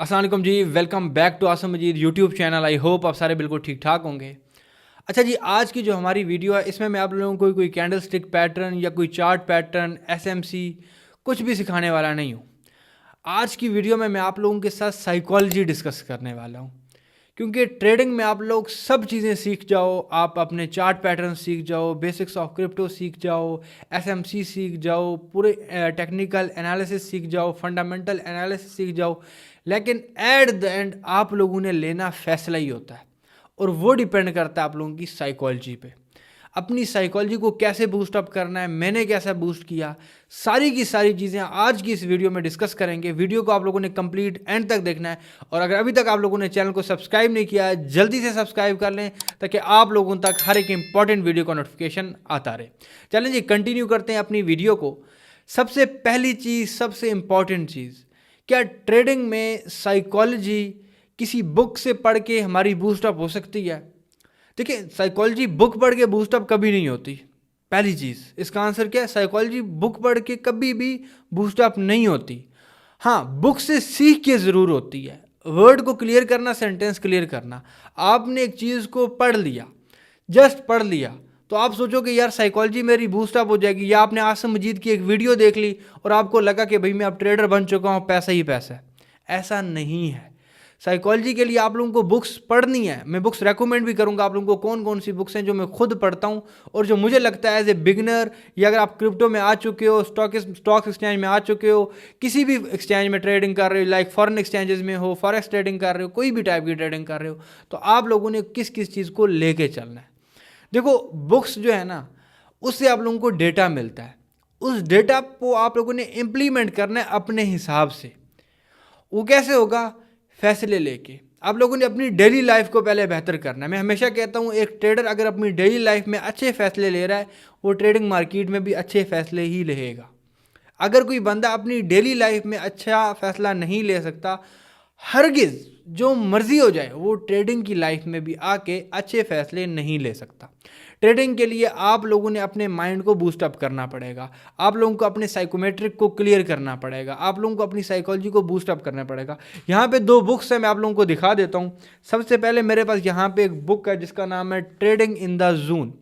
अस्सलाम वालेकुम जी, welcome back to Asam Majeed YouTube channel. I hope आप सारे बिल्कुल ठीक ठाक होंगे। अच्छा जी, आज की जो हमारी वीडियो है इसमें मैं आप लोगों को कोई कैंडल स्टिक पैटर्न या कोई चार्ट पैटर्न एसएमसी कुछ भी सिखाने वाला नहीं हूँ। आज की वीडियो में मैं आप लोगों के साथ साइकोलॉजी डिस्कस करने वाला हूँ, क्योंकि ट्रेडिंग में आप लोग सब चीज़ें सीख जाओ, आप अपने चार्ट पैटर्न सीख जाओ, बेसिक्स ऑफ क्रिप्टो सीख जाओ, एसएमसी सीख जाओ, पूरे टेक्निकल एनालिसिस सीख जाओ, फंडामेंटल एनालिसिस सीख जाओ, लेकिन एट द एंड आप लोगों ने लेना फैसला ही होता है और वो डिपेंड करता है आप लोगों की साइकोलॉजी पे। अपनी साइकोलॉजी को कैसे बूस्ट अप करना है, मैंने कैसा बूस्ट किया, सारी की सारी चीज़ें आज की इस वीडियो में डिस्कस करेंगे। वीडियो को आप लोगों ने कंप्लीट एंड तक देखना है और अगर अभी तक आप लोगों ने चैनल को सब्सक्राइब नहीं किया है जल्दी से सब्सक्राइब कर लें ताकि आप लोगों तक हर एक इंपॉर्टेंट वीडियो का नोटिफिकेशन आता रहे। चलें जी, कंटिन्यू करते हैं अपनी वीडियो को। सबसे पहली चीज़, सबसे इंपॉर्टेंट चीज़, क्या ट्रेडिंग में साइकोलॉजी किसी बुक से पढ़ के हमारी बूस्टअप हो सकती है? देखिए, साइकोलॉजी बुक पढ़ के बूस्टअप कभी नहीं होती। पहली चीज़, इसका आंसर क्या है? साइकोलॉजी बुक पढ़ के कभी भी बूस्टअप नहीं होती। हाँ, बुक से सीख के ज़रूर होती है। वर्ड को क्लियर करना, सेंटेंस क्लियर करना। आपने एक चीज़ को पढ़ लिया, जस्ट पढ़ लिया, तो आप सोचोगे यार साइकोलॉजी मेरी बूस्टअप हो जाएगी, या आपने आसिम मजीद की एक वीडियो देख ली और आपको लगा कि भाई मैं अब ट्रेडर बन चुका हूँ, पैसा ही पैसा है। ऐसा नहीं है। साइकोलॉजी के लिए आप लोगों को बुक्स पढ़नी है। मैं बुक्स रेकमेंड भी करूंगा आप लोगों को, कौन कौन सी बुक्स हैं जो मैं खुद पढ़ता हूं और जो मुझे लगता है एज ए बिगनर, या अगर आप क्रिप्टो में आ चुके हो, स्टॉक एक्सचेंज में आ चुके हो, किसी भी एक्सचेंज में ट्रेडिंग कर रहे हो, लाइक फॉरेन एक्सचेंजेस में हो, फॉरेक्स ट्रेडिंग कर रहे हो, कोई भी टाइप की ट्रेडिंग कर रहे हो, तो आप लोगों ने किस किस चीज़ को लेके चलना है। देखो, बुक्स जो है ना, उससे आप लोगों को डेटा मिलता है। उस डेटा को आप लोगों ने इम्प्लीमेंट करना है अपने हिसाब से। वो कैसे होगा? फैसले लेके। आप लोगों ने अपनी डेली लाइफ को पहले बेहतर करना है। मैं हमेशा कहता हूँ, एक ट्रेडर अगर अपनी डेली लाइफ में अच्छे फैसले ले रहा है, वो ट्रेडिंग मार्केट में भी अच्छे फैसले ही लेगा। अगर कोई बंदा अपनी डेली लाइफ में अच्छा फैसला नहीं ले सकता, हरगिज़ जो मर्जी हो जाए, वो ट्रेडिंग की लाइफ में भी आके अच्छे फैसले नहीं ले सकता। ट्रेडिंग के लिए आप लोगों ने अपने माइंड को बूस्टअप करना पड़ेगा, आप लोगों को अपने साइकोमेट्रिक को क्लियर करना पड़ेगा, आप लोगों को अपनी साइकोलॉजी को बूस्टअप करना पड़ेगा। यहाँ पे दो बुक्स हैं, मैं आप लोगों को दिखा देता हूँ। सबसे पहले मेरे पास यहाँ पे एक बुक है जिसका नाम है ट्रेडिंग इन द जोन।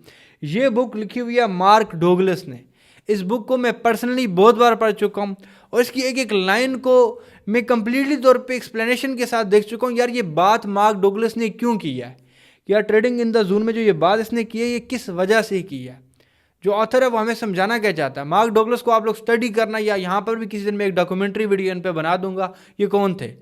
ये बुक लिखी हुई है मार्क डोगलस ने। इस बुक को मैं पर्सनली बहुत बार पढ़ चुका हूँ और इसकी एक एक लाइन को मैं कंप्लीटली तौर पे एक्सप्लेनेशन के साथ देख चुका हूँ। यार ये बात मार्क डोगलस ने क्यों की है, यार ट्रेडिंग इन द जोन में जो ये बात इसने की है, ये किस वजह से की है। जो ऑथर है वो हमें समझाना क्या चाहता है। मार्क डोगलस को आप लोग स्टडी करना, या यहाँ पर भी किसी दिन मैं एक डॉक्यूमेंट्री वीडियो इन पर बना दूंगा, ये कौन थे,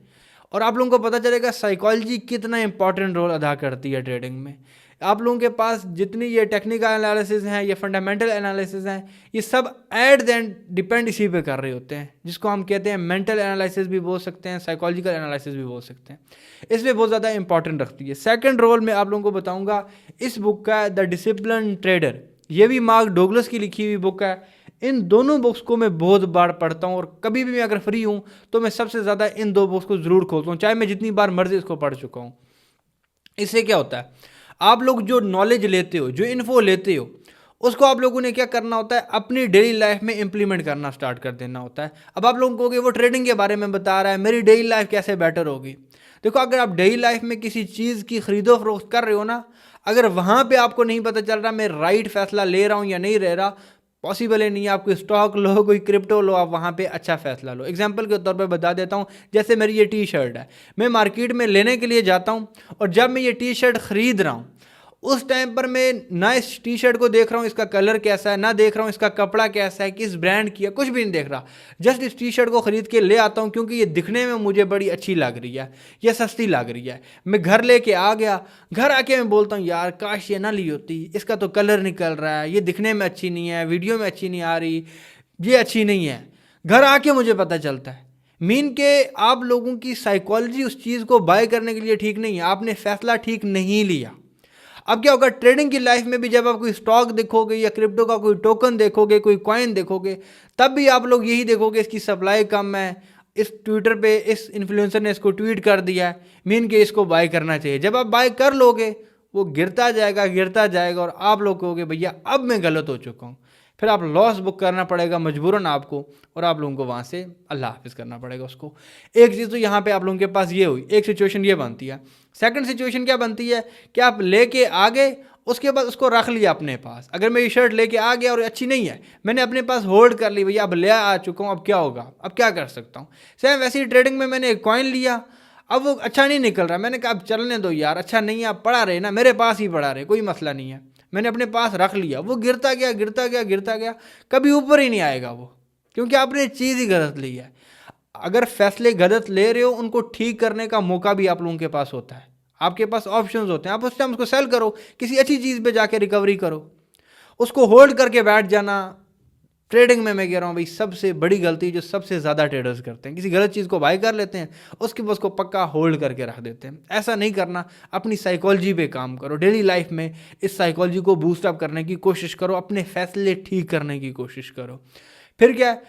और आप लोगों को पता चलेगा साइकोलॉजी कितना इंपॉर्टेंट रोल अदा करती है ट्रेडिंग में। आप लोगों के पास जितनी ये टेक्निकल एनालिसिस हैं, ये फंडामेंटल एनालिसिस हैं, ये सब एट द एंड डिपेंड इसी पे कर रहे होते हैं, जिसको हम कहते हैं मेंटल एनालिसिस भी बोल सकते हैं, साइकोलॉजिकल एनालिसिस भी बोल सकते हैं। इसमें बहुत ज़्यादा इंपॉर्टेंट रखती है। सेकंड रोल मैं आप लोगों को बताऊंगा इस बुक का, द डिसिप्लिन ट्रेडर। ये भी मार्क डोगलस की लिखी हुई बुक है। इन दोनों बुक्स को मैं बहुत बार पढ़ता हूँ और कभी भी मैं अगर फ्री हूँ तो मैं सबसे ज़्यादा इन दो बुक्स को ज़रूर खोलता हूँ, चाहे मैं जितनी बार मर्जी इसको पढ़ चुका हूँ। इससे क्या होता है, आप लोग जो नॉलेज लेते हो, जो इन्फो लेते हो, उसको आप लोगों ने क्या करना होता है, अपनी डेली लाइफ में इंप्लीमेंट करना स्टार्ट कर देना होता है। अब आप लोगों को वो ट्रेडिंग के बारे में बता रहा है, मेरी डेली लाइफ कैसे बेटर होगी। देखो, अगर आप डेली लाइफ में किसी चीज़ की खरीदो फरोख्त कर रहे हो ना, अगर वहाँ पे आपको नहीं पता चल रहा मैं राइट फैसला ले रहा हूँ या नहीं ले रहा, पॉसिबल ही नहीं है। आप कोई स्टॉक लो, कोई क्रिप्टो लो, आप वहाँ पे अच्छा फैसला लो। एग्जांपल के तौर पे बता देता हूँ, जैसे मेरी ये टी शर्ट है, मैं मार्केट में लेने के लिए जाता हूँ और जब मैं ये टी शर्ट ख़रीद रहा हूँ उस टाइम पर मैं ना इस टी शर्ट को देख रहा हूँ इसका कलर कैसा है, ना देख रहा हूँ इसका कपड़ा कैसा है, किस ब्रांड की है, कुछ भी नहीं देख रहा। जस्ट इस टी शर्ट को ख़रीद के ले आता हूँ क्योंकि ये दिखने में मुझे बड़ी अच्छी लग रही है, ये सस्ती लग रही है। मैं घर लेके आ गया, घर आके मैं बोलता हूँ यार काश ये ना ली होती, इसका तो कलर निकल रहा है, ये दिखने में अच्छी नहीं है, वीडियो में अच्छी नहीं आ रही, ये अच्छी नहीं है। घर आके मुझे पता चलता है। मीन के आप लोगों की साइकोलॉजी उस चीज़ को बाय करने के लिए ठीक नहीं है, आपने फैसला ठीक नहीं लिया। अब क्या होगा, ट्रेडिंग की लाइफ में भी जब आप कोई स्टॉक देखोगे या क्रिप्टो का कोई टोकन देखोगे, कोई कॉइन देखोगे, तब भी आप लोग यही देखोगे इसकी सप्लाई कम है, इस ट्विटर पे इस इन्फ्लुएंसर ने इसको ट्वीट कर दिया है, मीन के इसको बाय करना चाहिए। जब आप बाय कर लोगे वो गिरता जाएगा और आप लोग कहोगे भैया अब मैं गलत हो चुका हूँ। फिर आप लॉस बुक करना पड़ेगा मजबूरन आपको, और आप लोगों को वहाँ से अल्लाह हाफिज़ करना पड़ेगा उसको। एक चीज़ तो यहाँ पे आप लोगों के पास ये हुई, एक सिचुएशन ये बनती है। सेकंड सिचुएशन क्या बनती है कि आप लेके आ गए, उसके बाद उसको रख लिया अपने पास। अगर मैं ये शर्ट लेके आ गया और अच्छी नहीं है, मैंने अपने पास होल्ड कर ली, भैया अब ले आ चुका हूँ, अब क्या होगा, अब क्या कर सकता हूँ। सेम वैसे ही ट्रेडिंग में मैंने एक कॉइन लिया, अब वो अच्छा नहीं निकल रहा, मैंने कहा अब चलने दो यार, अच्छा नहीं है, आप पड़ा रहे ना, मेरे पास ही पड़ा रहे, कोई मसला नहीं है। मैंने अपने पास रख लिया, वो गिरता गया गिरता गया गिरता गया, कभी ऊपर ही नहीं आएगा वो, क्योंकि आपने चीज़ ही गलत ली है। अगर फैसले गलत ले रहे हो, उनको ठीक करने का मौका भी आप लोगों के पास होता है, आपके पास ऑप्शंस होते हैं। आप उस टाइम उसको सेल करो, किसी अच्छी चीज़ पे जाके रिकवरी करो। उसको होल्ड करके बैठ जाना, ट्रेडिंग में मैं कह रहा हूँ भाई सबसे बड़ी गलती जो सबसे ज़्यादा ट्रेडर्स करते हैं, किसी गलत चीज़ को बाय कर लेते हैं, उसके बाद उसको पक्का होल्ड करके रख देते हैं। ऐसा नहीं करना, अपनी साइकोलॉजी पे काम करो। डेली लाइफ में इस साइकोलॉजी को बूस्ट अप करने की कोशिश करो, अपने फैसले ठीक करने की कोशिश करो। फिर क्या है,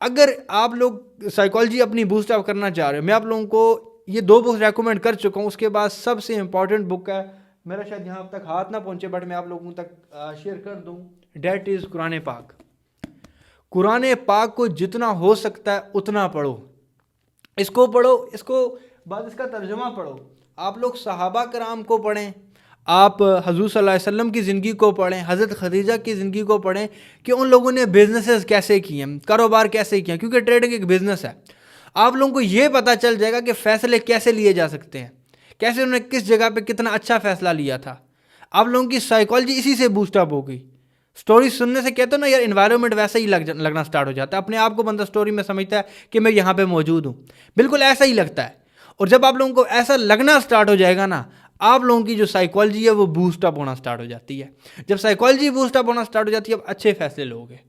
अगर आप लोग साइकोलॉजी अपनी बूस्ट अप करना चाह रहे हो, मैं आप लोगों को ये 2 बुक्स रेकमेंड कर चुका हूँ। उसके बाद सबसे इंपॉर्टेंट बुक है, मेरा शायद यहाँ तक हाथ ना पहुँचे, बट मैं आप लोगों तक शेयर कर दूँ, डेट इज़ कुरान पाक। कुरान पाक को जितना हो सकता है उतना पढ़ो, इसको पढ़ो, इसको बाद इसका तर्जुमा पढ़ो। आप लोग सहाबा कराम को पढ़ें, आप हजूर सल्लल्लाहु अलैहि वसल्लम की ज़िंदगी को पढ़ें, हज़रत खदीजा की ज़िंदगी को पढ़ें कि उन लोगों ने बिजनेसेस कैसे किए, कारोबार कैसे किए, क्योंकि ट्रेडिंग एक बिज़नेस है। आप लोगों को ये पता चल जाएगा कि फ़ैसले कैसे लिए जा सकते हैं, कैसे उन्होंने किस जगह पे कितना अच्छा फ़ैसला लिया था। आप लोगों की साइकोलॉजी इसी से बूस्टअप हो गई। स्टोरी सुनने से कहते हो ना यार, इन्वायरमेंट वैसे ही लगना स्टार्ट हो जाता है, अपने आप को बंदा स्टोरी में समझता है कि मैं यहाँ पे मौजूद हूँ, बिल्कुल ऐसा ही लगता है। और जब आप लोगों को ऐसा लगना स्टार्ट हो जाएगा ना, आप लोगों की जो साइकोलॉजी है वो बूस्टअप होना स्टार्ट हो जाती है। जब साइकोलॉजी बूस्टअप होना स्टार्ट हो जाती है, अब अच्छे फैसले लोगे।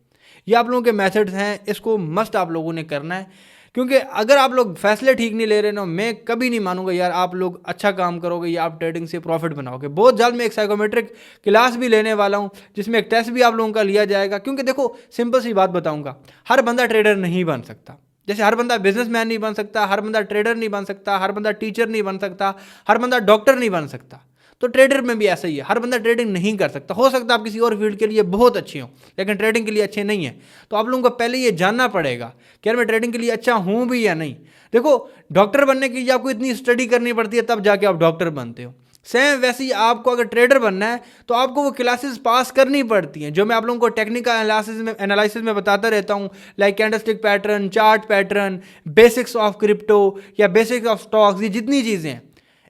ये आप लोगों के मेथड्स हैं, इसको मस्ट आप लोगों ने करना है, क्योंकि अगर आप लोग फैसले ठीक नहीं ले रहे ना, मैं कभी नहीं मानूंगा यार आप लोग अच्छा काम करोगे या आप ट्रेडिंग से प्रॉफिट बनाओगे। बहुत जल्द मैं एक साइकोमेट्रिक क्लास भी लेने वाला हूं, जिसमें एक टेस्ट भी आप लोगों का लिया जाएगा। क्योंकि देखो, सिंपल सी बात बताऊंगा, हर बंदा ट्रेडर नहीं बन सकता। जैसे हर बंदा बिजनेसमैन नहीं बन सकता, हर बंदा ट्रेडर नहीं बन सकता, हर बंदा टीचर नहीं बन सकता, हर बंदा डॉक्टर नहीं बन सकता। तो ट्रेडर में भी ऐसा ही है, हर बंदा ट्रेडिंग नहीं कर सकता। हो सकता है आप किसी और फील्ड के लिए बहुत अच्छे हो, लेकिन ट्रेडिंग के लिए अच्छे नहीं है। तो आप लोगों को पहले ये जानना पड़ेगा कि यार मैं ट्रेडिंग के लिए अच्छा हूँ भी या नहीं। देखो, डॉक्टर बनने के लिए आपको इतनी स्टडी करनी पड़ती है, तब जाके आप डॉक्टर बनते हो। सेम वैसे ही आपको अगर ट्रेडर बनना है तो आपको वो क्लासेस पास करनी पड़ती हैं, जो मैं आप लोगों को टेक्निकल एनालिसिस में बताता रहता हूँ, like candlestick pattern, chart pattern, basics of crypto या बेसिक्स ऑफ स्टॉक्स, ये जितनी चीज़ें हैं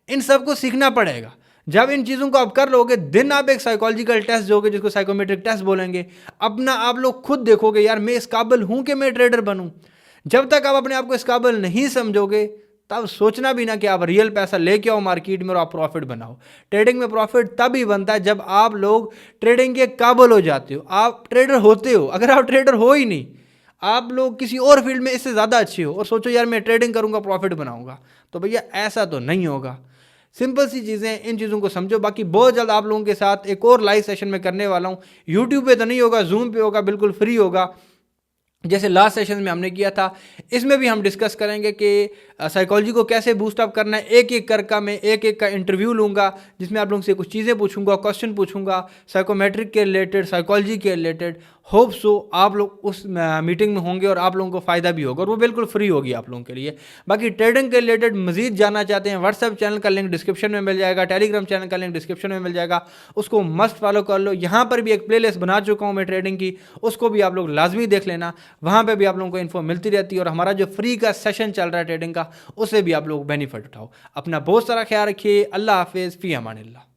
इन सबको सीखना पड़ेगा। जब इन चीज़ों को आप कर लोगे, दिन आप एक साइकोलॉजिकल टेस्ट दोगे, जिसको साइकोमेट्रिक टेस्ट बोलेंगे, अपना आप लोग खुद देखोगे यार मैं इस काबिल हूँ कि मैं ट्रेडर बनूँ। जब तक आप अपने आप को इस काबिल नहीं समझोगे, तब सोचना भी ना कि आप रियल पैसा लेके आओ मार्केट में और आप प्रॉफिट बनाओ। ट्रेडिंग में प्रॉफिट तभी बनता है जब आप लोग ट्रेडिंग के काबिल हो जाते हो, आप ट्रेडर होते हो। अगर आप ट्रेडर हो ही नहीं, आप लोग किसी और फील्ड में इससे ज़्यादा अच्छे हो और सोचो यार मैं ट्रेडिंग करूँगा प्रॉफिट बनाऊँगा, तो भैया ऐसा तो नहीं होगा। सिंपल सी चीज़ें, इन चीज़ों को समझो। बाकी बहुत जल्द आप लोगों के साथ एक और लाइव सेशन में करने वाला हूँ। यूट्यूब पे तो नहीं होगा, जूम पे होगा, बिल्कुल फ्री होगा, जैसे लास्ट सेशन में हमने किया था। इसमें भी हम डिस्कस करेंगे कि साइकोलॉजी को कैसे बूस्ट अप करना है। एक एक कर का मैं एक एक का इंटरव्यू लूँगा, जिसमें आप लोगों से कुछ चीज़ें पूछूंगा, क्वेश्चन पूछूंगा साइकोमेट्रिक के रिलेटेड, साइकोलॉजी के रिलेटेड। होप सो आप लोग उस मीटिंग में होंगे और आप लोगों को फ़ायदा भी होगा, और वो बिल्कुल फ्री होगी आप लोगों के लिए। बाकी ट्रेडिंग के रिलेटेड मजीद जानना चाहते हैं, व्हाट्सएप चैनल का लिंक डिस्क्रिप्शन में मिल जाएगा, टेलीग्राम चैनल का लिंक डिस्क्रिप्शन में मिल जाएगा, उसको मस्ट फॉलो कर लो। यहाँ पर भी एक प्लेलिस्ट बना चुका हूँ मैं ट्रेडिंग की, उसको भी आप लोग लाजमी देख लेना। वहाँ पर भी आप लोगों को इन्फो मिलती रहती है, और हमारा जो फ्री का सेशन चल रहा है ट्रेडिंग का, उससे भी आप लोग बेनिफिट उठाओ। अपना बहुत सारा ख्याल रखिए। अल्लाह हाफिज़, फ़ी अमानिल्लाह।